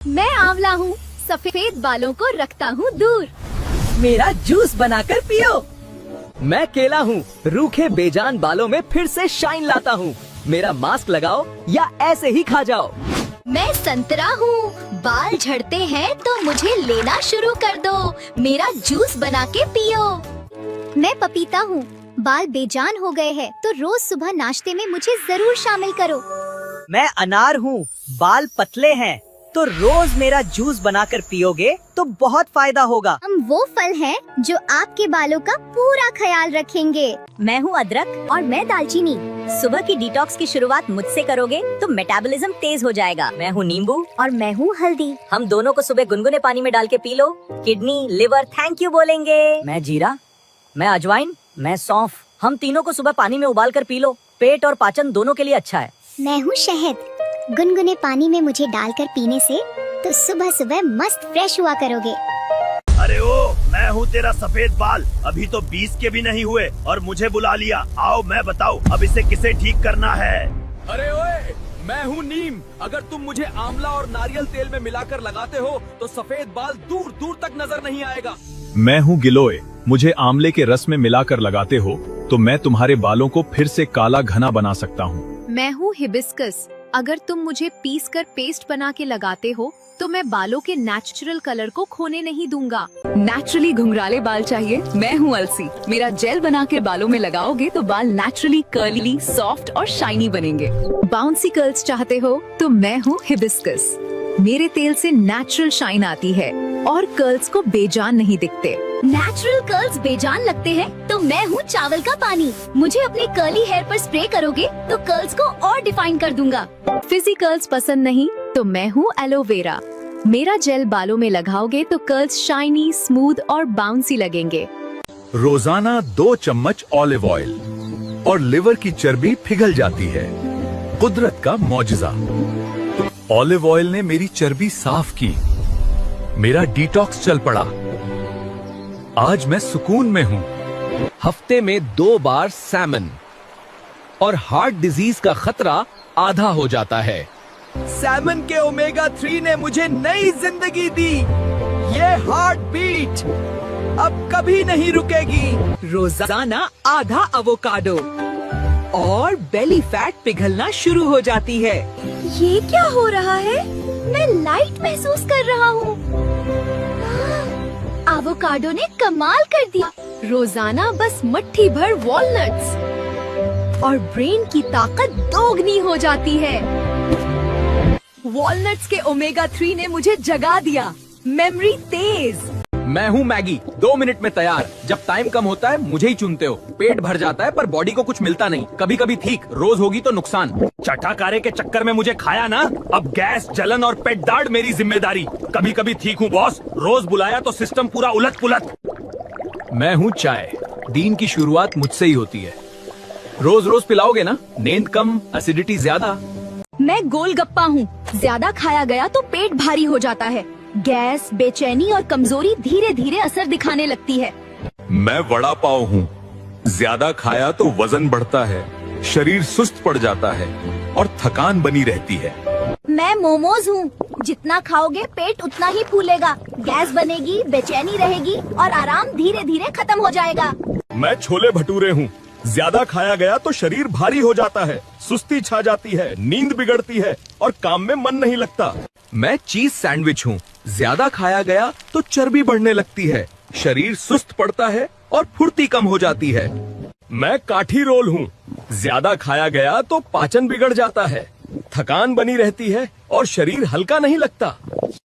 मैं आंवला हूँ, सफेद बालों को रखता हूँ दूर। मेरा जूस बनाकर पियो। मैं केला हूँ, रूखे बेजान बालों में फिर से शाइन लाता हूँ। मेरा मास्क लगाओ या ऐसे ही खा जाओ। मैं संतरा हूँ, बाल झड़ते हैं तो मुझे लेना शुरू कर दो। मेरा जूस बना के पियो। मैं पपीता हूँ, बाल बेजान हो गए हैं तो रोज सुबह नाश्ते में मुझे जरूर शामिल करो। मैं अनार हूँ, बाल पतले हैं तो रोज मेरा जूस बनाकर पियोगे तो बहुत फायदा होगा। हम वो फल हैं जो आपके बालों का पूरा ख्याल रखेंगे। मैं हूँ अदरक और मैं दालचीनी। सुबह की डिटॉक्स की शुरुआत मुझसे करोगे तो मेटाबॉलिज्म तेज हो जाएगा। मैं हूँ नींबू और मैं हूँ हल्दी। हम दोनों को सुबह गुनगुने पानी में डाल के P low, kidney liver thank you बोलेंगे। मैं जीरा, मैं अजवाइन, मैं सौंफ। हम तीनों को सुबह पानी में उबाल कर पी लो, पेट और पाचन दोनों के लिए अच्छा है। मैं हूँ शहद, गुनगुने पानी में मुझे डालकर पीने से तो सुबह सुबह मस्त फ्रेश हुआ करोगे। अरे ओ, मैं हूँ तेरा सफेद बाल, अभी तो 20 के भी नहीं हुए और मुझे बुला लिया। आओ मैं बताऊँ अब इसे किसे ठीक करना है। अरे ओए, मैं हूँ नीम। अगर तुम मुझे आंवला और नारियल तेल में मिलाकर लगाते हो तो सफेद बाल दूर दूर तक नजर नहीं आएगा। मैं हूँ गिलोय, मुझे आंवले के रस में मिलाकर लगाते हो तो मैं तुम्हारे बालों को फिर से काला घना बना सकता हूँ। मैं हूँ हिबिस्कस, अगर तुम मुझे पीस कर पेस्ट बना के लगाते हो तो मैं बालों के नेचुरल कलर को खोने नहीं दूंगा। नेचुरली घुंघराले बाल चाहिए? मैं हूँ अलसी, मेरा जेल बना के बालों में लगाओगे तो बाल नेचुरली कर्ली, सॉफ्ट और शाइनी बनेंगे। बाउंसी कर्ल्स चाहते हो तो मैं हूँ हिबिस्कस, मेरे तेल से नेचुरल शाइन आती है और कर्ल्स को बेजान नहीं दिखते। नेचुरल कर्ल्स बेजान लगते हैं तो मैं हूँ चावल का पानी। मुझे अपने कर्ली हेयर पर स्प्रे करोगे तो कर्ल्स को और डिफाइन कर दूंगा। फिजी कर्ल्स पसंद नहीं तो मैं हूँ एलोवेरा, मेरा जेल बालों में लगाओगे तो कर्ल्स शाइनी, स्मूथ और बाउंसी लगेंगे। रोजाना 2 चम्मच ऑलिव ऑयल और लिवर की चर्बी पिघल जाती है। कुदरत का मौजज़ा। ऑलिव ऑयल ने मेरी चर्बी साफ की, मेरा डिटॉक्स चल पड़ा। आज मैं सुकून में हूँ। हफ्ते में 2 बार सैमन और हार्ट डिजीज का खतरा आधा हो जाता है। सैमन के ओमेगा 3 ने मुझे नई जिंदगी दी। ये हार्ट बीट अब कभी नहीं रुकेगी। रोजाना आधा अवोकाडो और बेली फैट पिघलना शुरू हो जाती है। ये क्या हो रहा है? मैं लाइट महसूस कर रहा हूँ। एवोकाडो ने कमाल कर दिया। रोजाना बस मट्ठी भर वॉलनट्स और ब्रेन की ताकत दोगुनी हो जाती है। वॉलनट्स के ओमेगा 3 ने मुझे जगा दिया, मेमोरी तेज। मैं हूँ मैगी, 2 मिनट में तैयार। जब टाइम कम होता है मुझे ही चुनते हो। पेट भर जाता है पर बॉडी को कुछ मिलता नहीं। कभी कभी ठीक, रोज होगी तो नुकसान। चटाकारे के चक्कर में मुझे खाया ना, अब गैस, जलन और पेट दर्द मेरी जिम्मेदारी। कभी कभी ठीक हूँ बॉस, रोज बुलाया तो सिस्टम पूरा उलट पुलट। मैं हूँ चाय, दिन की शुरुआत मुझसे ही होती है। रोज रोज पिलाओगे ना, नींद कम, एसिडिटी ज्यादा। मैं गोलगप्पा हूँ, ज्यादा खाया गया तो पेट भारी हो जाता है। गैस, बेचैनी और कमजोरी धीरे धीरे असर दिखाने लगती है। मैं वड़ा पाव हूँ, ज्यादा खाया तो वजन बढ़ता है, शरीर सुस्त पड़ जाता है और थकान बनी रहती है। मैं मोमोज हूँ, जितना खाओगे पेट उतना ही फूलेगा, गैस बनेगी, बेचैनी रहेगी और आराम धीरे धीरे खत्म हो जाएगा। मैं छोले भटूरे हूँ, ज्यादा खाया गया तो शरीर भारी हो जाता है, सुस्ती छा जाती है, नींद बिगड़ती है और काम में मन नहीं लगता। मैं चीज सैंडविच हूँ, ज्यादा खाया गया तो चर्बी बढ़ने लगती है, शरीर सुस्त पड़ता है और फुर्ती कम हो जाती है। मैं काठी रोल हूँ, ज्यादा खाया गया तो पाचन बिगड़ जाता है, थकान बनी रहती है और शरीर हल्का नहीं लगता।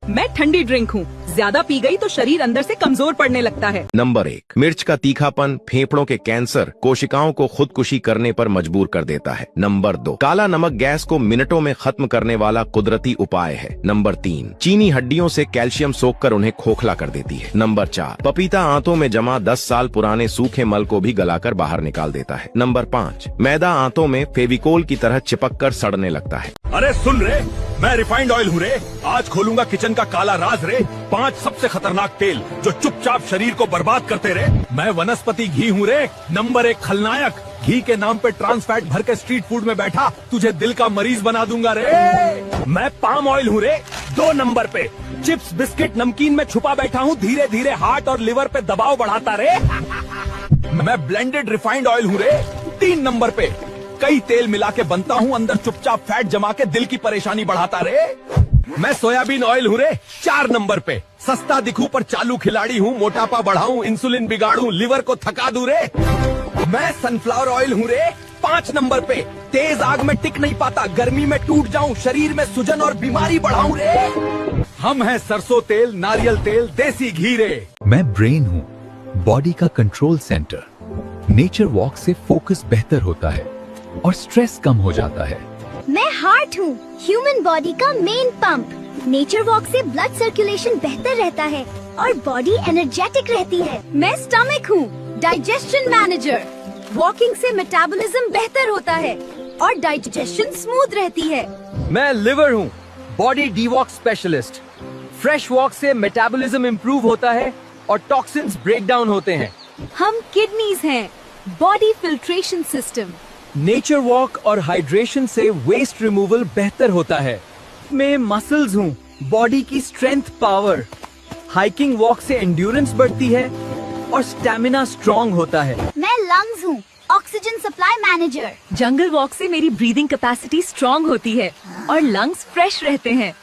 मैं ठंडी ड्रिंक हूँ, ज्यादा पी गई तो शरीर अंदर से कमजोर पड़ने लगता है। नंबर 1, मिर्च का तीखापन फेफड़ों के कैंसर, कोशिकाओं को खुदकुशी करने पर मजबूर कर देता है। नंबर 2, काला नमक गैस को मिनटों में खत्म करने वाला कुदरती उपाय है। नंबर 3, चीनी हड्डियों से कैल्शियम सोखकर उन्हें खोखला कर देती है। नंबर 4, पपीता आंतों में जमा 10 साल पुराने सूखे मल को भी गलाकर बाहर निकाल देता है। नंबर 5, मैदा आंतों में फेविकोल की तरह चिपक कर सड़ने लगता है। अरे सुन रे, मैं रिफाइंड ऑयल हूँ रे। आज खोलूंगा किचन का काला राज रे। 5 सबसे खतरनाक तेल जो चुपचाप शरीर को बर्बाद करते रे। मैं वनस्पति घी हूँ रे, नंबर 1 खलनायक। घी के नाम पे ट्रांस फैट भर के स्ट्रीट फूड में बैठा तुझे दिल का मरीज बना दूंगा रे। मैं पाम ऑयल हूँ रे, 2 नंबर पे चिप्स बिस्किट नमकीन में छुपा बैठा हूँ, धीरे धीरे हार्ट और लिवर पे दबाव बढ़ाता रे। मैं ब्लेंडेड रिफाइंड ऑयल हूँ रे। 3 नंबर पे कई तेल मिला के बनता हूँ, अंदर चुपचाप फैट जमा के दिल की परेशानी बढ़ाता रे। मैं सोयाबीन ऑयल हूँ रे। 4 नंबर पे सस्ता दिखूं पर चालू खिलाड़ी हूँ, मोटापा बढ़ाऊं, इंसुलिन बिगाड़ूं, लिवर को थका दूं रे। मैं सनफ्लावर ऑयल हूँ रे। 5 नंबर पे तेज आग में टिक नहीं पाता, गर्मी में टूट जाऊं, शरीर में सूजन और बीमारी बढ़ाऊं रे। हम हैं सरसों तेल, नारियल तेल, देसी घी रे। मैं ब्रेन हूँ, बॉडी का कंट्रोल सेंटर। नेचर वॉक से फोकस बेहतर होता है और स्ट्रेस कम हो जाता है। मैं हार्ट हूँ, ह्यूमन बॉडी का मेन पंप। नेचर वॉक से ब्लड सर्कुलेशन बेहतर रहता है और बॉडी एनर्जेटिक रहती है। मैं स्टमक हूँ, डाइजेशन मैनेजर। वॉकिंग से मेटाबॉलिज्म बेहतर होता है और डाइजेशन स्मूथ रहती है। मैं लिवर हूँ, बॉडी डीवॉक स्पेशलिस्ट। फ्रेश वॉक से मेटाबॉलिज्म इम्प्रूव होता है और टॉक्सिन्स ब्रेक डाउन होते हैं। हम किडनीज हैं, body filtration system. Nature walk और हाइड्रेशन से वेस्ट रिमूवल बेहतर होता है। मैं मसल्स हूँ, बॉडी की स्ट्रेंथ पावर। हाइकिंग वॉक से एंड्योरेंस बढ़ती है और स्टैमिना स्ट्रॉन्ग होता है। मैं लंग्स हूँ, ऑक्सीजन सप्लाई मैनेजर। जंगल वॉक से मेरी ब्रीदिंग कैपेसिटी स्ट्रॉन्ग होती है और लंग्स फ्रेश रहते हैं।